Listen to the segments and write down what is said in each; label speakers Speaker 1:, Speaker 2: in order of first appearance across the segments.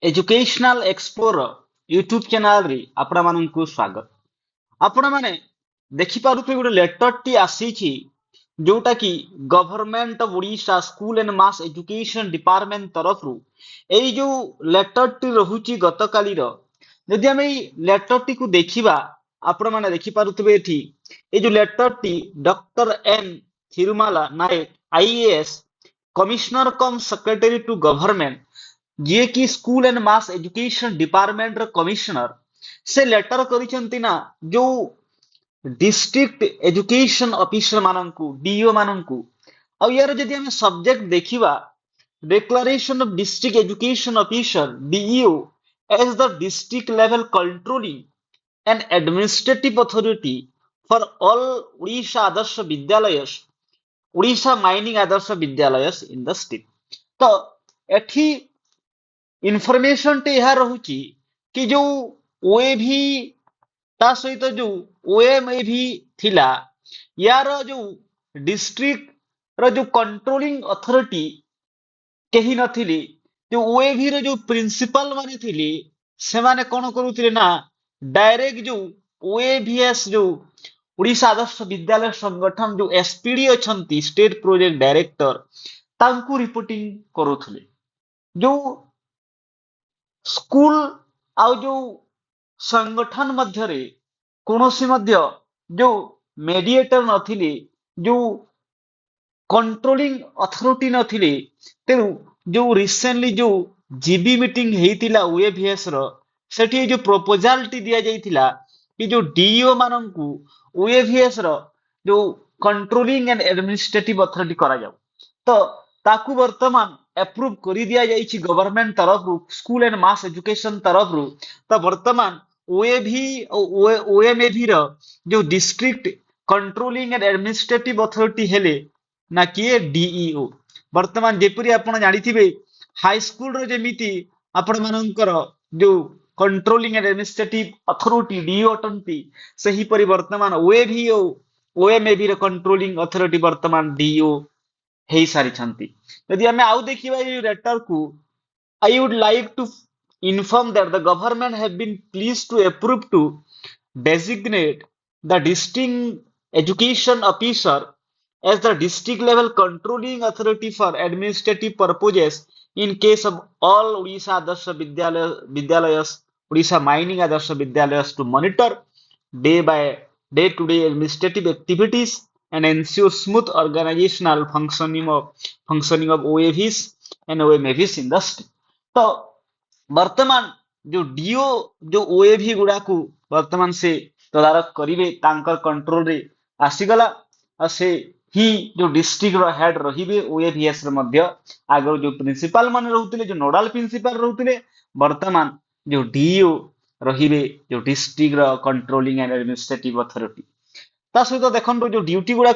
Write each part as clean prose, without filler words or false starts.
Speaker 1: Educational explore YouTube channel रे आपण मानकु स्वागत। आपण माने देखि पारुथे गोटे लेटर टी आसीछि जोटा कि government of Odisha school and mass education department तरफ रु एई जो लेटर टी रहुछि गतकाली रो यदि हम एई लेटर टी को देखिबा आपण माने देखि पारुथबे एठी ए जो लेटर टी doctor N Thirumala Naik IAS commissioner cum secretary to government ଯିଏ କି ସ୍କୁଲ ଆଣ୍ଡ ମାସ୍ ଏଜୁକେସନ ଡିପାର୍ଟମେଣ୍ଟର କମିଶନର ସେ ଲେଟର କରିଛନ୍ତି ନା ଯୋଉ ଡିଷ୍ଟ୍ରିକ୍ଟ ଏଜୁକେସନ ଅଫିସର ମାନଙ୍କୁ ଡିଓ ମାନଙ୍କୁ। ଆଉ ୟାର ଯଦି ଆମେ ସବଜେକ୍ଟ ଦେଖିବା declaration of district education officer DEO as the district level controlling and administrative authority for all Odisha Adarsh Vidyalayas, Odisha mining Adarsh Vidyalayas in the state। ତ ଏଠି information टे यहाँ रहुची कि जो ओएभी ता सहित जो ओएमएभी थिला यार जो डिस्ट्रिक्ट रो जो कंट्रोलिंग अथॉरिटी केही नथिली। जो ओएभी रो जो प्रिंसिपल माने थिली से माने कोन करूथिले ना डायरेक्ट जो ओएभीएस जो ओडिशा आदर्श विद्यालय संगठन जो एसपीडी अछंती स्टेट प्रोजेक्ट डायरेक्टर तांकू रिपोर्टिंग करूथिले। जो स्कूल आउ जो संगठन मध्यरे कौनसी मध्य जो मेडिएटर नथिले जो कंट्रोलिंग अथॉरिटी नथिले तेणु जो रिसेंटली जो जीबी मीटिंग हेतिला ओएभीएस रो सेठी जो प्रपोजल टी दिया जाइतिला कि जो डीओ माननकू ओएभीएस रो जो कंट्रोलिंग एंड एडमिनिस्ट्रेटिव अथॉरिटी करा जाऊ। तो ताकू वर्तमान अप्रूव कर दिया जाइछि गवर्नमेंट तरफ रु स्कूल एंड मास एजुकेशन तरफ रु। तो वर्तमान ओएभी ओएमएभी रो जो district controlling and administrative authority हेले ना किए डीईओ। वर्तमान जेपरि आपण जानिथिबे हाई स्कूल रो जेमिति आपण मानकर जो controlling and administrative authority DEO अटंती सही परि वर्तमान ओएभी ओएमएभी रो कंट्रोलिंग अथॉरिटी वर्तमान डीईओ हेई सारी छंती। यदि हमें आउ देखिबा ये लेटर को I would like to inform that the government have been pleased to approve to designate the district education officer as the district level controlling authority for administrative purposes in case of all Odisha Adarsh Vidyalayas, Odisha mining Adarsh Vidyalayas to monitor day by day to day administrative activities and ensure smooth organizational functioning of OAVs and OMAVs in the state। तो वर्तमान जो do जो ओएभी गुड़ा को वर्तमान से तदारक करिवे तांकर कंट्रोल रे आसीगला आ से ही जो डिस्ट्रिक्ट रो हेड रहिबे ओएभीएस रे मध्य आगर जो प्रिंसिपल माने रहउतिले जो नोडल प्रिंसिपल रहउतिले वर्तमान जो डीओ रहिबे जो डिस्ट्रिक्ट रो कंट्रोलिंग एंड एडमिनिस्ट्रेटिव अथॉरिटी। ता सहित देखंतु जो ड्यूटी गुड़ा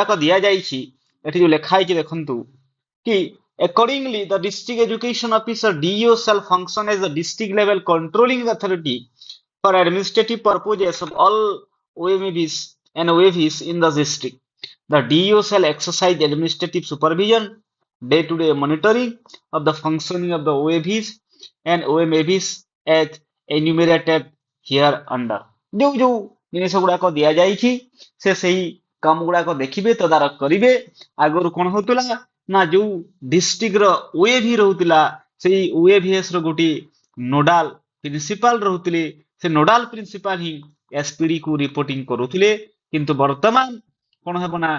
Speaker 1: को दिया जाइछि एठी जो लेखा आइछि देखंतु कि accordingly the district education officer DEO shall function as the district level controlling authority for administrative purposes of all OMVs and OAVs in the district। The DEO shall exercise administrative supervision, day-to-day monitoring of the functioning of the OAVs and OMAVs as enumerated here under। जो जो जिनिस गुड़ाक दिया जाइछि से सही काम गुड़ाक देखिबे तदारक करिवे। आगरु कोन होतुला ना जो डिस्ट्रिक्ट रो ओएभी रहउतिला सेही ओएभीएस रो गोटी नोडाल प्रिंसिपल रहउतिले से नोडाल प्रिंसिपल ही एसपीडी को रिपोर्टिंग करूथिले। किंतु वर्तमान कोन हेबना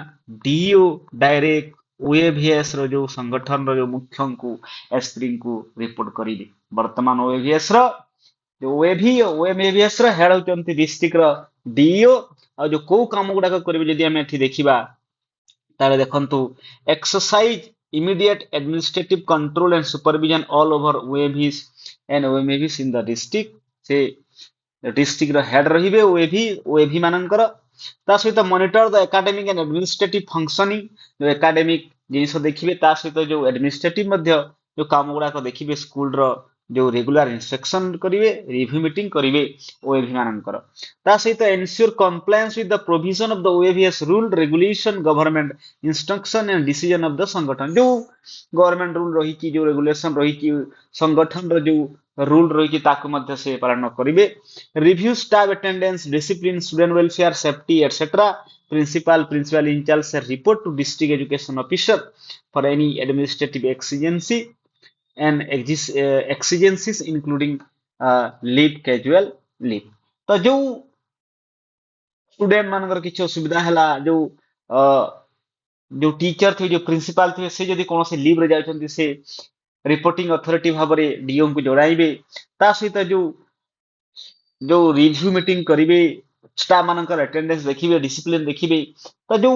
Speaker 1: डीओ डायरेक्ट ओएभीएस रो जो संगठन रो जो मुख्य को एसपीडी को रिपोर्ट करिले। वर्तमान ओएभीएस रो जो ओएभी ओएमएभीएस रो हेड होचंती डिस्ट्रिक्ट रो डीओ आ जो को काम गुडा करबे जदी हम एठी देखिबा ताले देखंतु exercise immediate administrative control and supervision all over OAVs and OMAVs in the district। से डिस्ट्रिक्ट रो हेड रहिबे ओएभी मानकर ता सहित monitor the academic and administrative functioning जो एकेडमिक जिनिस देखिबे ता सहित जो एडमिनिस्ट्रेटिव मध्य जो काम गुडा को देखिबे स्कूल रो जो रेगुलर इंस्पेक्शन करिवे रिव्यू मीटिंग करिवे ओएवी मानकर ता सहित ensure compliance with the provision of the ओएवीएस rule regulation government instruction and decision of the संगठन जो गवर्नमेंट रूल रही कि जो रेगुलेशन रही कि संगठन रो जो रूल रही कि ताकु मध्य से पालन करिवे review staff attendance discipline student welfare safety etcetera principal incharge से report to district education officer for any administrative exigency and exigencies including leave casual leave तो जो स्टूडेंट मानकर किसी असुविधा है जो टीचर थे जो प्रिंसिपल थे से जदि कौन से लीव रे जाउछन्ती से रिपोर्टिंग अथॉरिटी भाव में डीओ को जणाइबे ता सहित जो रिव्यू मीटिंग करिवे स्टाफ मानकर अटेंडेंस देखिबे डिसिप्लिन देखिबे तो जो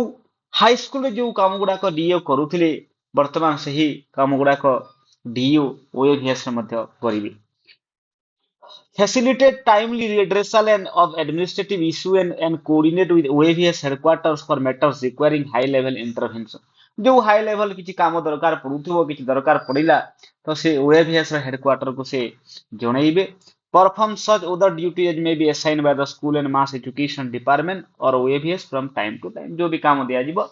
Speaker 1: हाई स्कूल रे जो काम गुडा को डीओ करूथिले वर्तमान सही काम गुडा को डीओ ओएवीएस रे मध्य करिवे facilitate timely redressal and of administrative issue and coordinate with OAVS headquarters for matters requiring high level intervention जो हाई लेवल किसी काम दरकार पड़ुथिबो किसी दरकार पड़िला तो से ओएवीएस रे हेडक्वार्टर को से जणैबे perform such other duties as may be assigned by the school and mass education department or OAVS from time to time जो भी काम दिया जिवो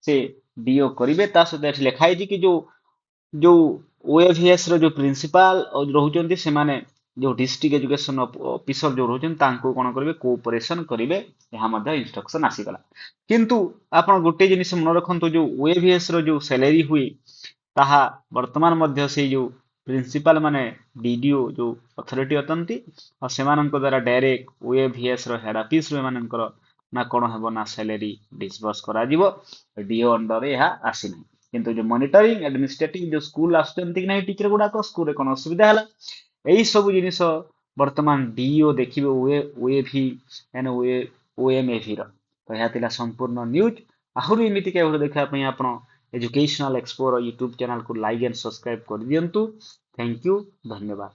Speaker 1: से डीओ करिवे ता सहित एठी लिखा है कि जो ओएवीएस रो जो प्रिंसिपल रहउचंती से माने जो डिस्ट्रिक्ट एजुकेशन ऑफिसर जो रहउचन तांको कोन करबे कोऑपरेशन करिवे यहाँ मध्य इंस्ट्रक्शन आसीगला किंतु आपण गोटे जिनिस मन रखंतु जो ओएवीएस रो जो सैलरी हुई ताहा वर्तमान मध्य से जो प्रिंसिपल माने डीडीओ जो अथॉरिटी अतंती और सेमानन को द्वारा डायरेक्ट ओएवीएस रो हेड ऑफिस रो माननकर ना कोन हेबो ना सैलरी डिस्बर्स करा जिवो डीओ अंडर रे यहा आसी नै किंतु जो मॉनिटरिंग एडमिनिस्ट्रेटिव जो स्कूल आसुचंती कि नै टीचर गुडा को स्कूल रे कोन असुविधा हला एही सब जिनिस वर्तमान डीओ देखिबे ओएवी एंड ओएमएवी रो तो यहा तिला संपूर्ण न्यूज आहुरी एमिति के देखा पई आपण एजुकेशनल एक्सप्लोरर यूट्यूब चैनल को लाइक एंड सब्सक्राइब कर दियंतु थैंक यू धन्यवाद।